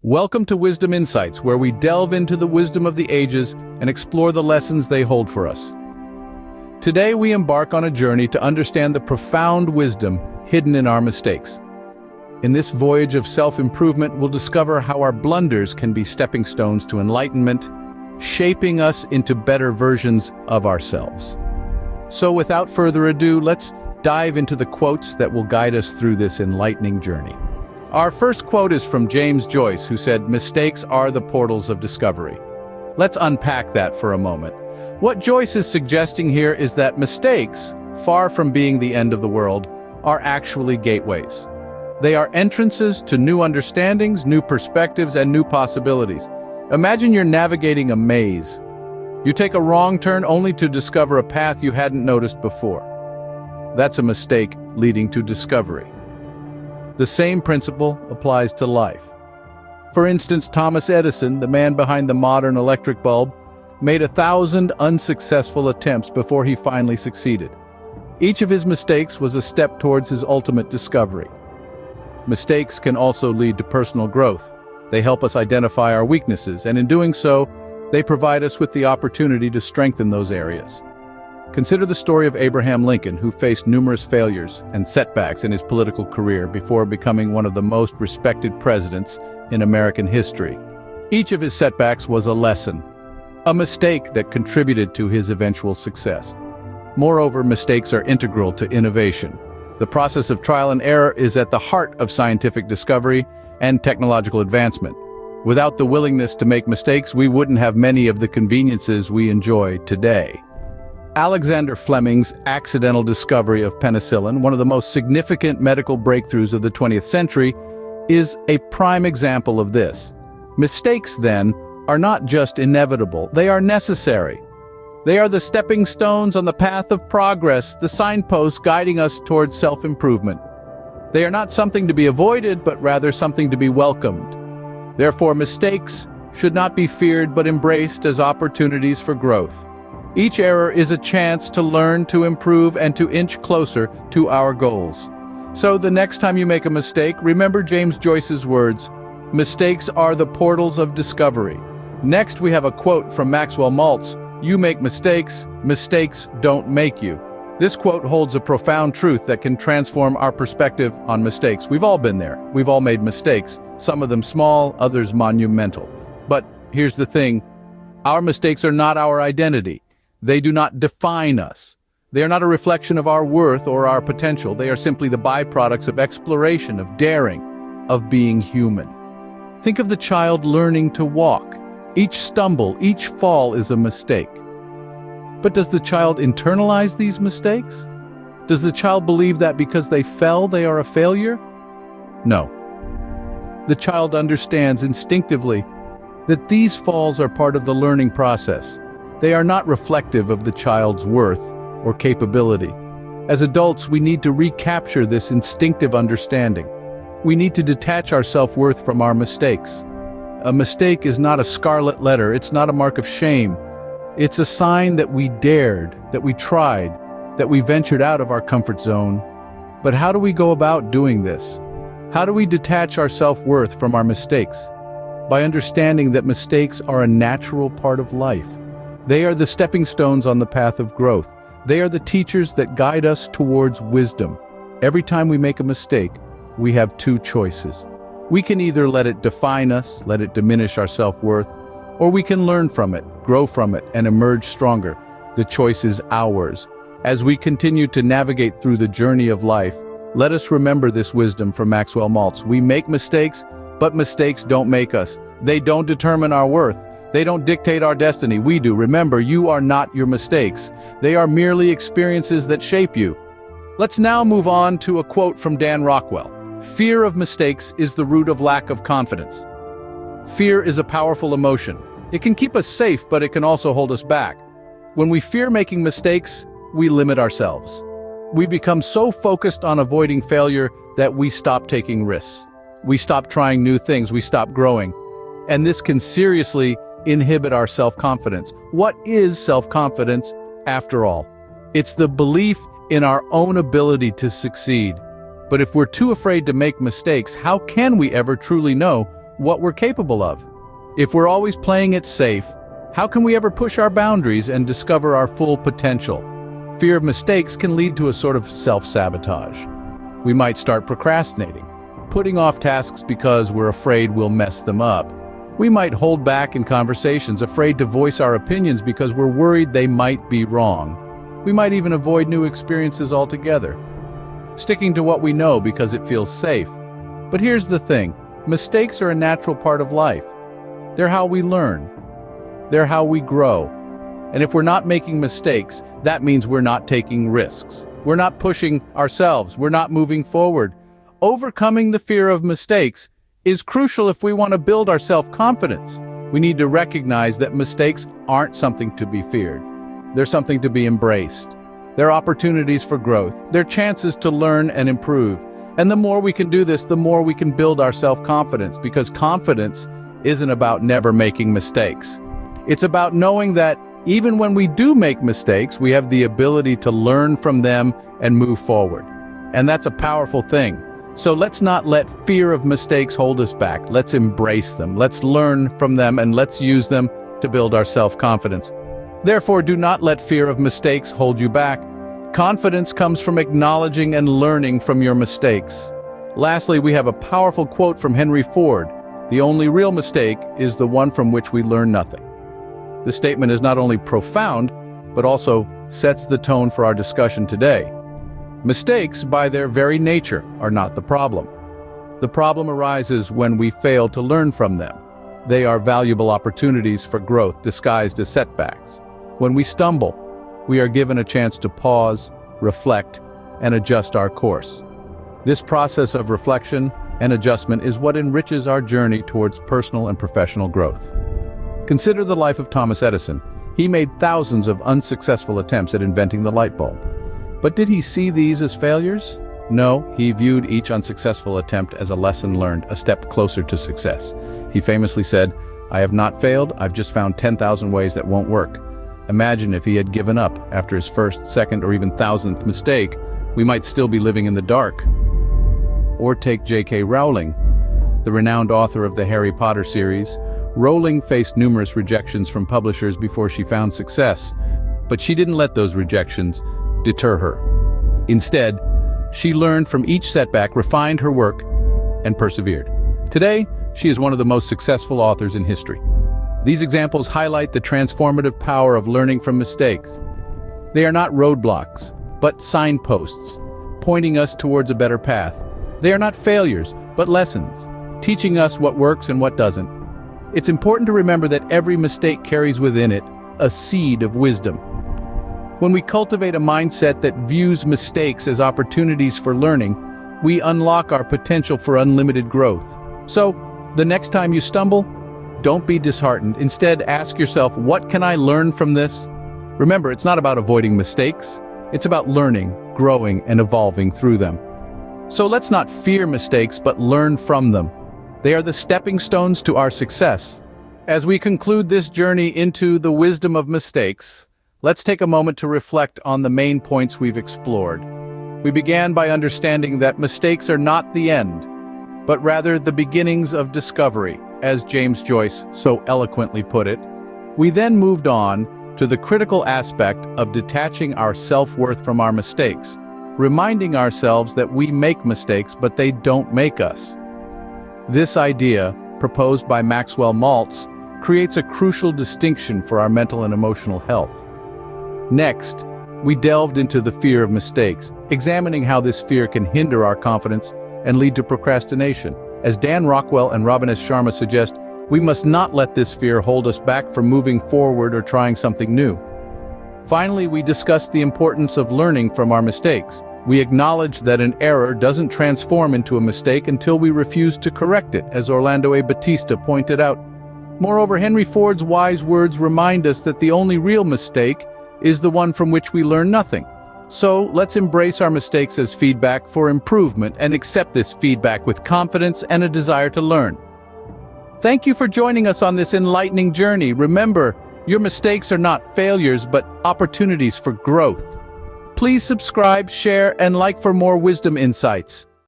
Welcome to Wisdom Insights, where we delve into the wisdom of the ages and explore the lessons they hold for us. Today we embark on a journey to understand the profound wisdom hidden in our mistakes. In this voyage of self-improvement, we'll discover how our blunders can be stepping stones to enlightenment, shaping us into better versions of ourselves. So without further ado, let's dive into the quotes that will guide us through this enlightening journey. Our first quote is from James Joyce, who said, "Mistakes are the portals of discovery." Let's unpack that for a moment. What Joyce is suggesting here is that mistakes, far from being the end of the world, are actually gateways. They are entrances to new understandings, new perspectives, and new possibilities. Imagine you're navigating a maze. You take a wrong turn only to discover a path you hadn't noticed before. That's a mistake leading to discovery. The same principle applies to life. For instance, Thomas Edison, the man behind the modern electric bulb, made 1,000 unsuccessful attempts before he finally succeeded. Each of his mistakes was a step towards his ultimate discovery. Mistakes can also lead to personal growth. They help us identify our weaknesses, and in doing so, they provide us with the opportunity to strengthen those areas. Consider the story of Abraham Lincoln, who faced numerous failures and setbacks in his political career before becoming one of the most respected presidents in American history. Each of his setbacks was a lesson, a mistake that contributed to his eventual success. Moreover, mistakes are integral to innovation. The process of trial and error is at the heart of scientific discovery and technological advancement. Without the willingness to make mistakes, we wouldn't have many of the conveniences we enjoy today. Alexander Fleming's accidental discovery of penicillin, one of the most significant medical breakthroughs of the 20th century, is a prime example of this. Mistakes, then, are not just inevitable, they are necessary. They are the stepping stones on the path of progress, the signposts guiding us towards self-improvement. They are not something to be avoided, but rather something to be welcomed. Therefore, mistakes should not be feared but embraced as opportunities for growth. Each error is a chance to learn, to improve, and to inch closer to our goals. So the next time you make a mistake, remember James Joyce's words, "Mistakes are the portals of discovery." Next, we have a quote from Maxwell Maltz, "You make mistakes, mistakes don't make you." This quote holds a profound truth that can transform our perspective on mistakes. We've all been there. We've all made mistakes, some of them small, others monumental. But here's the thing, our mistakes are not our identity. They do not define us. They are not a reflection of our worth or our potential. They are simply the byproducts of exploration, of daring, of being human. Think of the child learning to walk. Each stumble, each fall is a mistake. But does the child internalize these mistakes? Does the child believe that because they fell, they are a failure? No. The child understands instinctively that these falls are part of the learning process. They are not reflective of the child's worth or capability. As adults, we need to recapture this instinctive understanding. We need to detach our self-worth from our mistakes. A mistake is not a scarlet letter, it's not a mark of shame. It's a sign that we dared, that we tried, that we ventured out of our comfort zone. But how do we go about doing this? How do we detach our self-worth from our mistakes? By understanding that mistakes are a natural part of life. They are the stepping stones on the path of growth. They are the teachers that guide us towards wisdom. Every time we make a mistake, we have two choices. We can either let it define us, let it diminish our self-worth, or we can learn from it, grow from it, and emerge stronger. The choice is ours. As we continue to navigate through the journey of life, let us remember this wisdom from Maxwell Maltz. We make mistakes, but mistakes don't make us. They don't determine our worth. They don't dictate our destiny, we do. Remember, you are not your mistakes. They are merely experiences that shape you. Let's now move on to a quote from Dan Rockwell. "Fear of mistakes is the root of lack of confidence." Fear is a powerful emotion. It can keep us safe, but it can also hold us back. When we fear making mistakes, we limit ourselves. We become so focused on avoiding failure that we stop taking risks. We stop trying new things, we stop growing. And this can seriously inhibit our self-confidence. What is self-confidence, after all? It's the belief in our own ability to succeed. But if we're too afraid to make mistakes, how can we ever truly know what we're capable of. If we're always playing it safe, how can we ever push our boundaries and discover our full potential? Fear of mistakes can lead to a sort of self-sabotage. We might start procrastinating, putting off tasks because we're afraid we'll mess them up. We might hold back in conversations, afraid to voice our opinions because we're worried they might be wrong. We might even avoid new experiences altogether, sticking to what we know because it feels safe. But here's the thing, mistakes are a natural part of life. They're how we learn. They're how we grow. And if we're not making mistakes, that means we're not taking risks. We're not pushing ourselves. We're not moving forward. Overcoming the fear of mistakes is crucial if we want to build our self-confidence. We need to recognize that mistakes aren't something to be feared. They're something to be embraced. They're opportunities for growth. They're chances to learn and improve. And the more we can do this, the more we can build our self-confidence, because confidence isn't about never making mistakes. It's about knowing that even when we do make mistakes, we have the ability to learn from them and move forward. And that's a powerful thing. So let's not let fear of mistakes hold us back. Let's embrace them. Let's learn from them, and let's use them to build our self-confidence. Therefore, do not let fear of mistakes hold you back. Confidence comes from acknowledging and learning from your mistakes. Lastly, we have a powerful quote from Henry Ford: "The only real mistake is the one from which we learn nothing." This statement is not only profound, but also sets the tone for our discussion today. Mistakes, by their very nature, are not the problem. The problem arises when we fail to learn from them. They are valuable opportunities for growth disguised as setbacks. When we stumble, we are given a chance to pause, reflect, and adjust our course. This process of reflection and adjustment is what enriches our journey towards personal and professional growth. Consider the life of Thomas Edison. He made thousands of unsuccessful attempts at inventing the light bulb. But did he see these as failures? No, he viewed each unsuccessful attempt as a lesson learned, a step closer to success. He famously said, "I have not failed, I've just found 10,000 ways that won't work." Imagine if he had given up after his first, second, or even thousandth mistake. We might still be living in the dark. Or take J.K. Rowling, the renowned author of the Harry Potter series. Rowling faced numerous rejections from publishers before she found success, but she didn't let those rejections deter her. Instead, she learned from each setback, refined her work, and persevered. Today, she is one of the most successful authors in history. These examples highlight the transformative power of learning from mistakes. They are not roadblocks, but signposts, pointing us towards a better path. They are not failures, but lessons, teaching us what works and what doesn't. It's important to remember that every mistake carries within it a seed of wisdom. When we cultivate a mindset that views mistakes as opportunities for learning, we unlock our potential for unlimited growth. So, the next time you stumble, don't be disheartened. Instead, ask yourself, what can I learn from this? Remember, it's not about avoiding mistakes. It's about learning, growing, and evolving through them. So let's not fear mistakes, but learn from them. They are the stepping stones to our success. As we conclude this journey into the wisdom of mistakes, let's take a moment to reflect on the main points we've explored. We began by understanding that mistakes are not the end, but rather the beginnings of discovery, as James Joyce so eloquently put it. We then moved on to the critical aspect of detaching our self-worth from our mistakes, reminding ourselves that we make mistakes, but they don't make us. This idea, proposed by Maxwell Maltz, creates a crucial distinction for our mental and emotional health. Next, we delved into the fear of mistakes, examining how this fear can hinder our confidence and lead to procrastination. As Dan Rockwell and Robin S. Sharma suggest, we must not let this fear hold us back from moving forward or trying something new. Finally, we discussed the importance of learning from our mistakes. We acknowledged that an error doesn't transform into a mistake until we refuse to correct it, as Orlando A. Batista pointed out. Moreover, Henry Ford's wise words remind us that the only real mistake is the one from which we learn nothing. So let's embrace our mistakes as feedback for improvement and accept this feedback with confidence and a desire to learn. Thank you for joining us on this enlightening journey. Remember, your mistakes are not failures, but opportunities for growth. Please subscribe, share, and like for more wisdom insights.